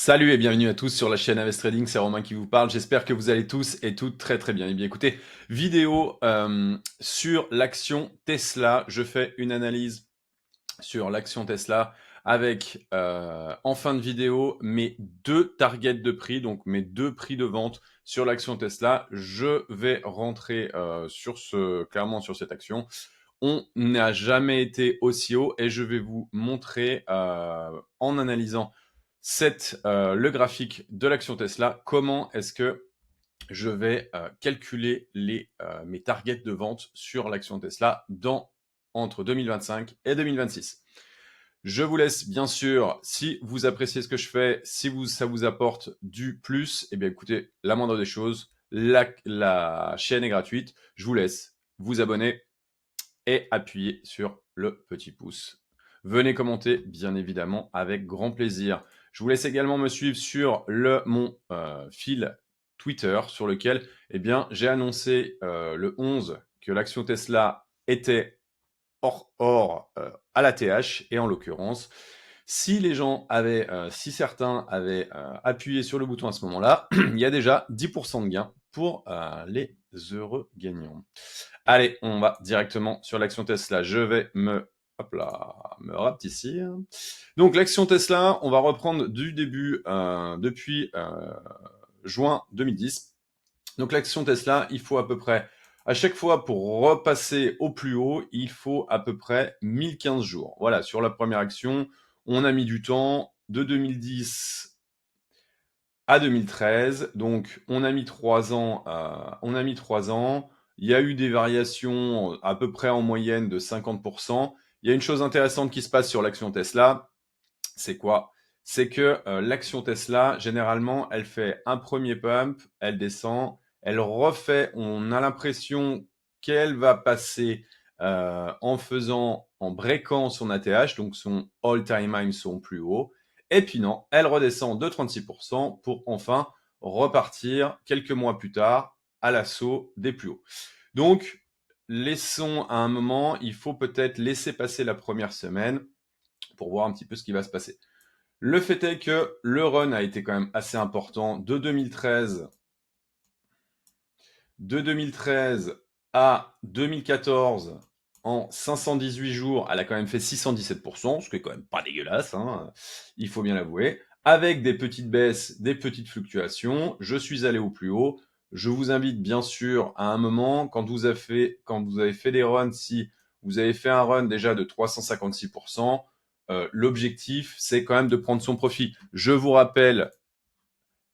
Salut et bienvenue à tous sur la chaîne Invest Trading, c'est Romain qui vous parle. J'espère que vous allez tous et toutes très très bien. Eh bien écoutez, vidéo sur l'action Tesla. Je fais une analyse sur l'action Tesla avec en fin de vidéo mes deux targets de prix, donc mes deux prix de vente sur l'action Tesla. Je vais rentrer clairement sur cette action. On n'a jamais été aussi haut et je vais vous montrer en analysant le graphique de l'action Tesla comment est-ce que je vais calculer mes targets de vente sur l'action Tesla entre 2025 et 2026. Je vous laisse bien sûr, si vous appréciez ce que je fais, si ça vous apporte du plus, eh bien écoutez, la moindre des choses, la chaîne est gratuite. Je vous laisse vous abonner et appuyer sur le petit pouce. Venez commenter, bien évidemment, avec grand plaisir. Je vous laisse également me suivre sur mon fil Twitter, sur lequel eh bien, j'ai annoncé le 11 que l'action Tesla était hors à la TH, et en l'occurrence, si certains avaient appuyé sur le bouton à ce moment-là, il y a déjà 10% de gain pour les heureux gagnants. Allez, on va directement sur l'action Tesla. Je vais me rapetissir. Donc l'action Tesla, on va reprendre du début depuis juin 2010. Donc l'action Tesla, il faut à peu près, à chaque fois pour repasser au plus haut, il faut à peu près 1015 jours. Voilà, sur la première action, on a mis du temps de 2010 à 2013. Donc on a mis 3 ans. Il y a eu des variations à peu près en moyenne de 50%. Il y a une chose intéressante qui se passe sur l'action Tesla. C'est quoi? C'est que l'action Tesla, généralement, elle fait un premier pump, elle descend, elle refait, on a l'impression qu'elle va passer en breakant son ATH, donc son all-time high, son plus haut. Et puis non, elle redescend de 36% pour enfin repartir quelques mois plus tard à l'assaut des plus hauts. Donc, laissons à un moment, il faut peut-être laisser passer la première semaine pour voir un petit peu ce qui va se passer. Le fait est que le run a été quand même assez important de 2013 à 2014. En 518 jours, elle a quand même fait 617%, ce qui est quand même pas dégueulasse, hein, il faut bien l'avouer. Avec des petites baisses, des petites fluctuations, je suis allé au plus haut. Je vous invite bien sûr à un moment, quand vous avez fait des runs, si vous avez fait un run déjà de 356%, l'objectif, c'est quand même de prendre son profit. Je vous rappelle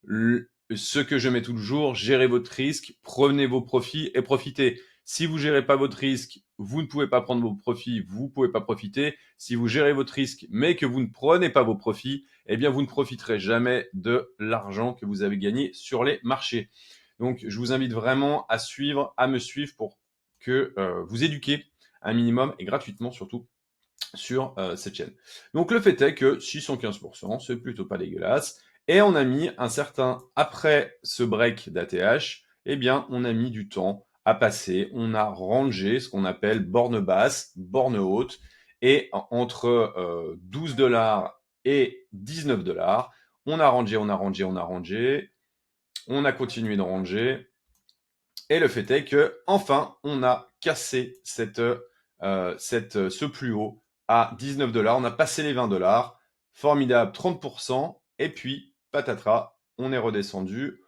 ce que je mets toujours, gérez votre risque, prenez vos profits et profitez. Si vous gérez pas votre risque, vous ne pouvez pas prendre vos profits, vous pouvez pas profiter. Si vous gérez votre risque, mais que vous ne prenez pas vos profits, eh bien, vous ne profiterez jamais de l'argent que vous avez gagné sur les marchés. Donc, je vous invite vraiment à me suivre pour que vous éduquez un minimum et gratuitement surtout sur cette chaîne. Donc le fait est que 615%, c'est plutôt pas dégueulasse. Et on a mis après ce break d'ATH, eh bien, on a mis du temps à passer. On a rangé ce qu'on appelle borne basse, borne haute, et entre 12 $ et 19 $, on a rangé, on a continué de ranger. Et le fait est que, enfin, on a cassé ce plus haut à 19 $. On a passé les 20 $. Formidable, 30%. Et puis, patatras, on est redescendu.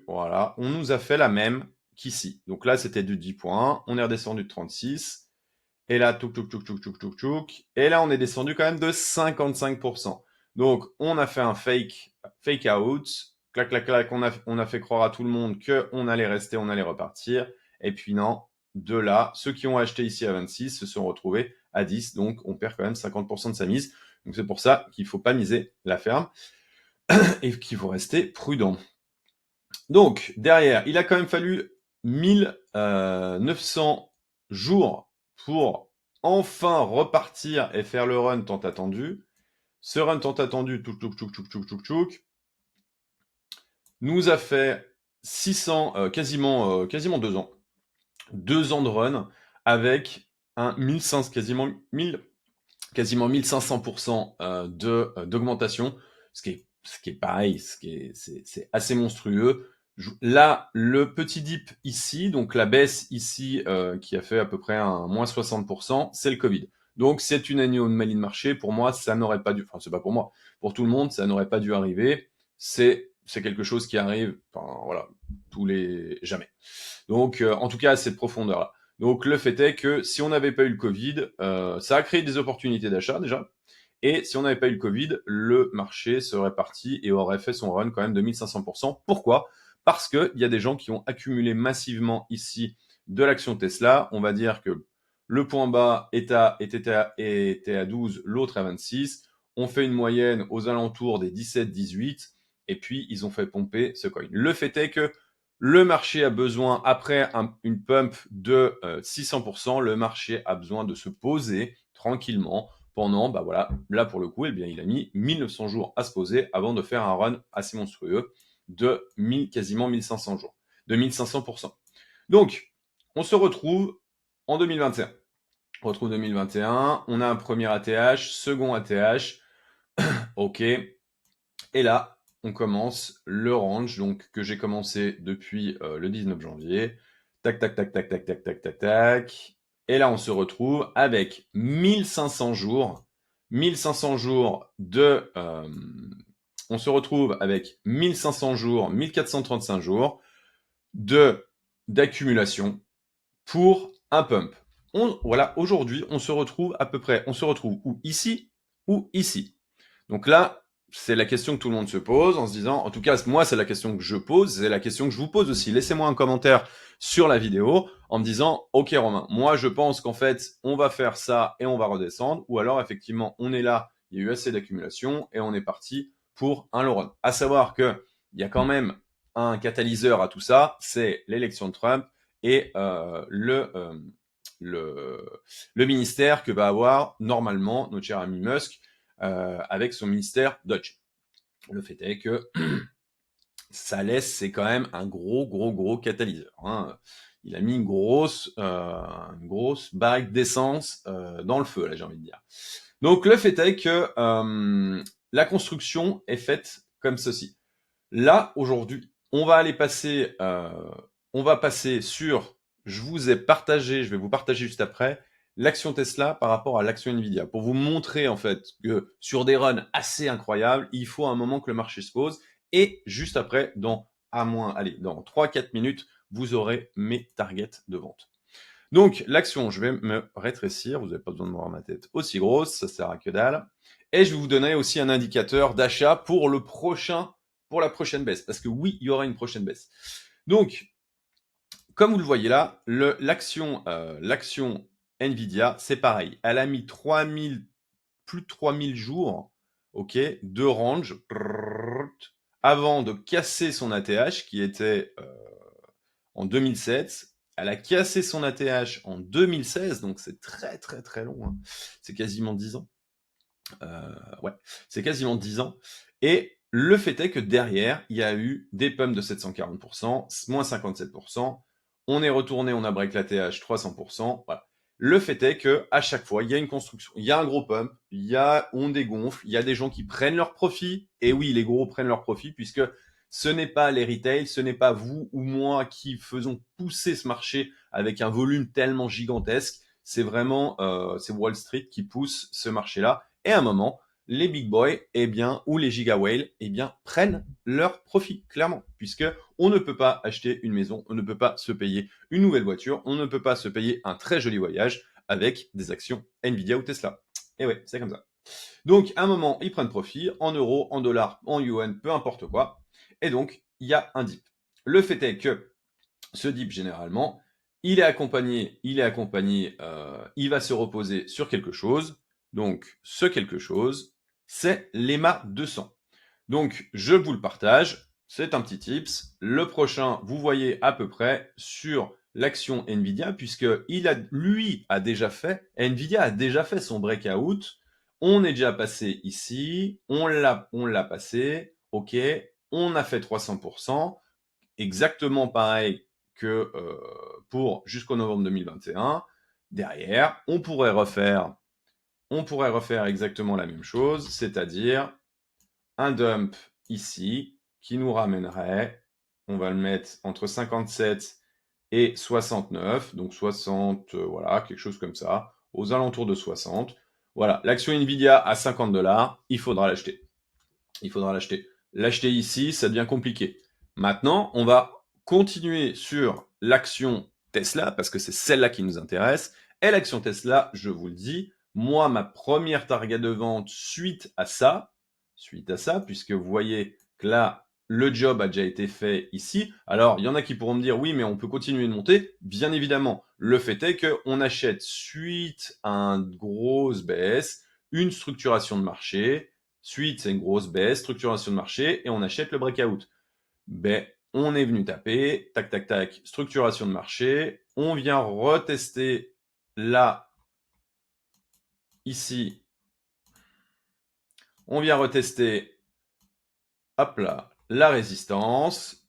Voilà. On nous a fait la même qu'ici. Donc là, c'était du 10 points. On est redescendu de 36. Et là, touk, touk, touk, touk, touk, touk, touk. Et là, on est descendu quand même de 55%. Donc, on a fait un fake out. Clac, clac, clac. On a fait croire à tout le monde qu'on allait rester, on allait repartir. Et puis non, de là, ceux qui ont acheté ici à 26 se sont retrouvés à 10. Donc, on perd quand même 50% de sa mise. Donc, c'est pour ça qu'il ne faut pas miser la ferme et qu'il faut rester prudent. Donc, derrière, il a quand même fallu 1900 jours pour enfin repartir et faire le run tant attendu. Ce run tant attendu, nous a fait 600, quasiment 2 ans. 2 ans de run avec un 1500, quasiment quasiment 1500% d'augmentation, ce qui est pareil, c'est assez monstrueux. Là, le petit dip ici, donc la baisse ici qui a fait à peu près un moins 60%, c'est le Covid. Donc c'est une anomalie de marché. Pour moi, ça n'aurait pas dû, enfin c'est pas pour moi, pour tout le monde, ça n'aurait pas dû arriver. C'est quelque chose qui arrive, enfin voilà, tous les jamais. Donc en tout cas à cette profondeur-là. Donc le fait est que si on n'avait pas eu le Covid, ça a créé des opportunités d'achat déjà. Et si on n'avait pas eu le Covid, le marché serait parti et aurait fait son run quand même de 1500%. Pourquoi? Parce qu'il y a des gens qui ont accumulé massivement ici de l'action Tesla. On va dire que le point bas était à 12, l'autre à 26. On fait une moyenne aux alentours des 17-18. Et puis, ils ont fait pomper ce coin. Le fait est que le marché a besoin, après une pump de 600%, le marché a besoin de se poser tranquillement pendant, bah voilà, là pour le coup, eh bien, il a mis 1900 jours à se poser avant de faire un run assez monstrueux de quasiment 1500 jours, de 1500%. Donc, on se retrouve en 2021. On retrouve 2021, on a un premier ATH, second ATH, ok, et là, on commence le range donc que j'ai commencé depuis le 19 janvier. Tac, tac, tac, tac, tac, tac, tac, tac, tac. Et là, on se retrouve avec 1500 jours. 1500 jours de... on se retrouve avec 1500 jours, 1435 jours de d'accumulation pour un pump. Voilà, aujourd'hui, on se retrouve à peu près, on se retrouve ou ici. Donc là, c'est la question que tout le monde se pose en se disant, en tout cas, moi, c'est la question que je pose, c'est la question que je vous pose aussi. Laissez-moi un commentaire sur la vidéo en me disant, OK, Romain, moi, je pense qu'en fait, on va faire ça et on va redescendre. Ou alors, effectivement, on est là, il y a eu assez d'accumulation et on est parti pour un low run. À savoir que il y a quand même un catalyseur à tout ça, c'est l'élection de Trump et le ministère que va avoir normalement notre cher ami Musk avec son ministère Dodge. Le fait est que ça laisse, c'est quand même un gros catalyseur. Hein. Il a mis une grosse barrique d'essence dans le feu, là, j'ai envie de dire. Donc le fait est que la construction est faite comme ceci. Là, aujourd'hui, on va passer sur, je vous ai partagé, je vais vous partager juste après, l'action Tesla par rapport à l'action Nvidia, pour vous montrer en fait que sur des runs assez incroyables, il faut un moment que le marché se pose, et juste après, dans 3-4 minutes, vous aurez mes targets de vente. Donc, l'action, je vais me rétrécir, vous n'avez pas besoin de voir ma tête aussi grosse, ça sert à que dalle. Et je vais vous donner aussi un indicateur d'achat pour la prochaine baisse. Parce que oui, il y aura une prochaine baisse. Donc, comme vous le voyez là, l'action Nvidia, c'est pareil. Elle a mis plus de 3000 jours, ok, de range, avant de casser son ATH qui était en 2007. Elle a cassé son ATH en 2016, donc c'est très long. Hein. C'est quasiment 10 ans. Ouais, c'est quasiment 10 ans. Et le fait est que derrière, il y a eu des pumps de 740%, moins 57%. On est retourné, on a break l'ATH 300%. Voilà. Le fait est que à chaque fois, il y a une construction, il y a un gros pump, on dégonfle, il y a des gens qui prennent leur profit. Et oui, les gros prennent leur profit puisque ce n'est pas les retail, ce n'est pas vous ou moi qui faisons pousser ce marché avec un volume tellement gigantesque. C'est vraiment c'est Wall Street qui pousse ce marché-là. Et à un moment, les big boys, eh bien, ou les giga whales, eh bien, prennent leur profit, clairement, puisque on ne peut pas acheter une maison, on ne peut pas se payer une nouvelle voiture, on ne peut pas se payer un très joli voyage avec des actions Nvidia ou Tesla. Et ouais, c'est comme ça. Donc, à un moment, ils prennent profit en euros, en dollars, en yuan, peu importe quoi. Et donc, il y a un dip. Le fait est que ce dip, généralement, il va se reposer sur quelque chose. Donc, ce quelque chose, c'est l'EMA 200. Donc, je vous le partage. C'est un petit tips. Le prochain, vous voyez à peu près sur l'action Nvidia, puisque lui a déjà fait, Nvidia a déjà fait son breakout. On est déjà passé ici. On l'a passé. OK. On a fait 300%. Exactement pareil que pour jusqu'au novembre 2021. Derrière, on pourrait refaire on pourrait refaire exactement la même chose, c'est-à-dire un dump ici qui nous ramènerait, on va le mettre entre 57 et 69, donc 60, voilà, quelque chose comme ça, aux alentours de 60. Voilà, l'action Nvidia à 50 $, il faudra l'acheter. Il faudra l'acheter. L'acheter ici, ça devient compliqué. Maintenant, on va continuer sur l'action Tesla, parce que c'est celle-là qui nous intéresse. Et l'action Tesla, je vous le dis, moi, ma première target de vente suite à ça, puisque vous voyez que là, le job a déjà été fait ici. Alors, il y en a qui pourront me dire, oui, mais on peut continuer de monter. Bien évidemment, le fait est qu'on achète suite à une grosse baisse, une structuration de marché. Suite, c'est une grosse baisse, structuration de marché, et on achète le breakout. Ben, on est venu taper, tac, tac, tac, structuration de marché. On vient retester là, ici. On vient retester, hop là, la résistance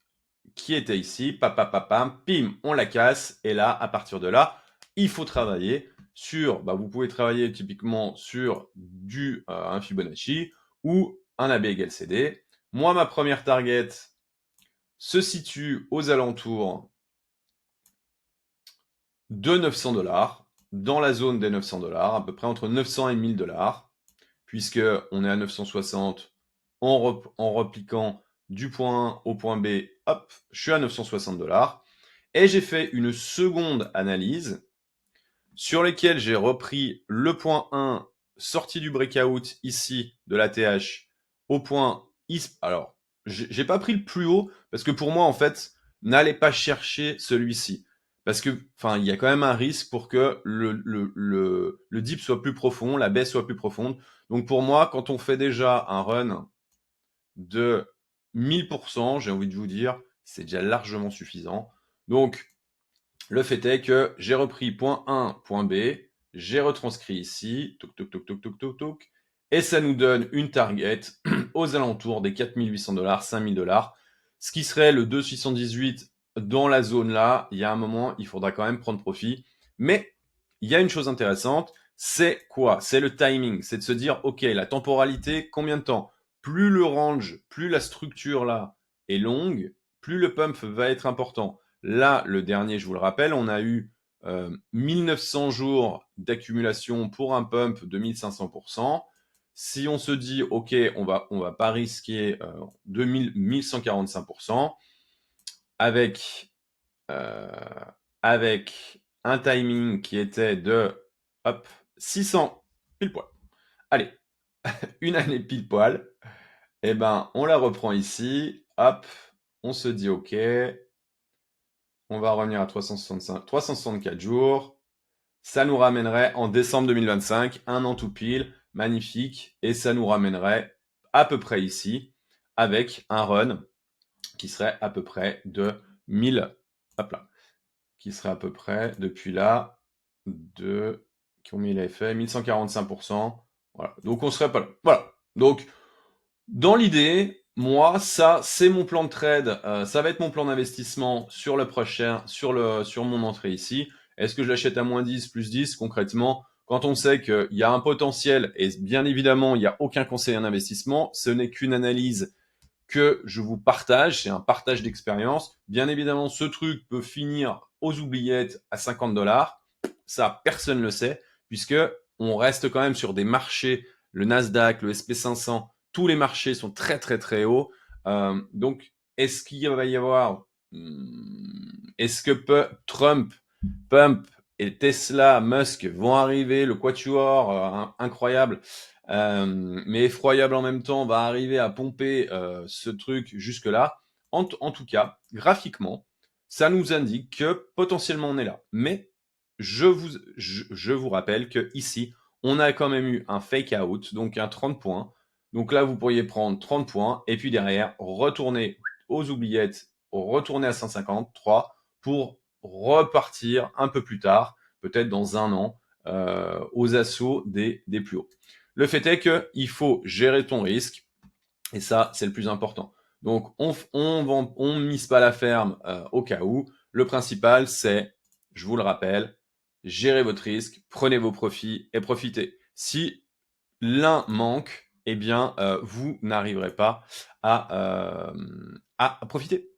qui était ici, papapapam, pim, on la casse. Et là, à partir de là, il faut travailler sur, vous pouvez travailler typiquement sur un Fibonacci ou un AB égale CD. Moi, ma première target se situe aux alentours de 900 $, dans la zone des 900 $, à peu près entre 900 et 1000 $, puisque on est à 960 en repliquant du point A au point B, hop, je suis à 960 $. Et j'ai fait une seconde analyse sur laquelle j'ai repris le point 1 sorti du breakout ici de la TH au point ISP. Alors, j'ai pas pris le plus haut parce que pour moi, en fait, n'allez pas chercher celui-ci. Parce que, enfin, il y a quand même un risque pour que le dip soit plus profond, la baisse soit plus profonde. Donc pour moi, quand on fait déjà un run de 1000%, j'ai envie de vous dire, c'est déjà largement suffisant. Donc, le fait est que j'ai repris point 1, point B, j'ai retranscrit ici, toc, toc, toc, toc, toc, toc, toc, et ça nous donne une target aux alentours des 4800 $, 5000 $, ce qui serait le 2,618 dans la zone là. Il y a un moment, il faudra quand même prendre profit. Mais il y a une chose intéressante, c'est quoi? C'est le timing, c'est de se dire, ok, la temporalité, combien de temps? Plus le range, plus la structure là est longue, plus le pump va être important. Là, le dernier, je vous le rappelle, on a eu 1900 jours d'accumulation pour un pump de 1500%. Si on se dit, OK, on va pas risquer 1145% avec, euh, avec un timing qui était de hop, 600 pile poil. Allez, une année pile poil. Eh ben, on la reprend ici. Hop, on se dit OK. On va revenir à 364 jours. Ça nous ramènerait en décembre 2025, un an tout pile, magnifique. Et ça nous ramènerait à peu près ici, avec un run qui serait à peu près de 1000, hop là, qui serait à peu près, depuis là, de, combien il avait fait, 1145%. Voilà. Donc on serait pas là. Voilà. Donc, dans l'idée, moi, ça, c'est mon plan de trade. Ça va être mon plan d'investissement sur le prochain, sur mon entrée ici. Est-ce que je l'achète à moins 10, plus 10? Concrètement, quand on sait qu'il y a un potentiel, et bien évidemment, il n'y a aucun conseil en investissement, ce n'est qu'une analyse que je vous partage, c'est un partage d'expérience. Bien évidemment, ce truc peut finir aux oubliettes à 50 $. Ça, personne ne le sait, puisque on reste quand même sur des marchés, le Nasdaq, le SP500, tous les marchés sont très très très hauts. Donc, est-ce qu'il va y avoir, est-ce que Trump, Pump et Tesla, Musk vont arriver, le quatuor incroyable, mais effroyable en même temps, va arriver à pomper ce truc jusque-là. En tout cas, graphiquement, ça nous indique que potentiellement on est là. Mais je vous rappelle que ici, on a quand même eu un fake out, donc un 30 points. Donc là, vous pourriez prendre 30 points et puis derrière, retourner aux oubliettes, retourner à 153 pour repartir un peu plus tard, peut-être dans un an, aux assauts des plus hauts. Le fait est qu'il faut gérer ton risque, et ça, c'est le plus important. Donc, on mise pas la ferme au cas où. Le principal, c'est, je vous le rappelle, gérez votre risque, prenez vos profits et profitez. Si l'un manque, eh bien, vous n'arriverez pas à profiter.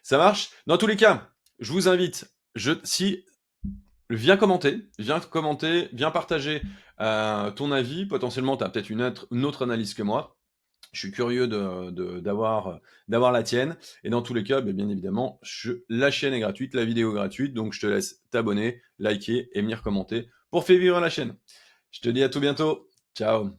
Ça marche? Dans tous les cas, je vous invite, si viens commenter, viens partager ton avis. Potentiellement, tu as peut-être une autre analyse que moi. Je suis curieux d'avoir la tienne. Et dans tous les cas, bien évidemment, la chaîne est gratuite, la vidéo est gratuite. Donc, je te laisse t'abonner, liker et venir commenter pour faire vivre la chaîne. Je te dis à tout bientôt. Ciao.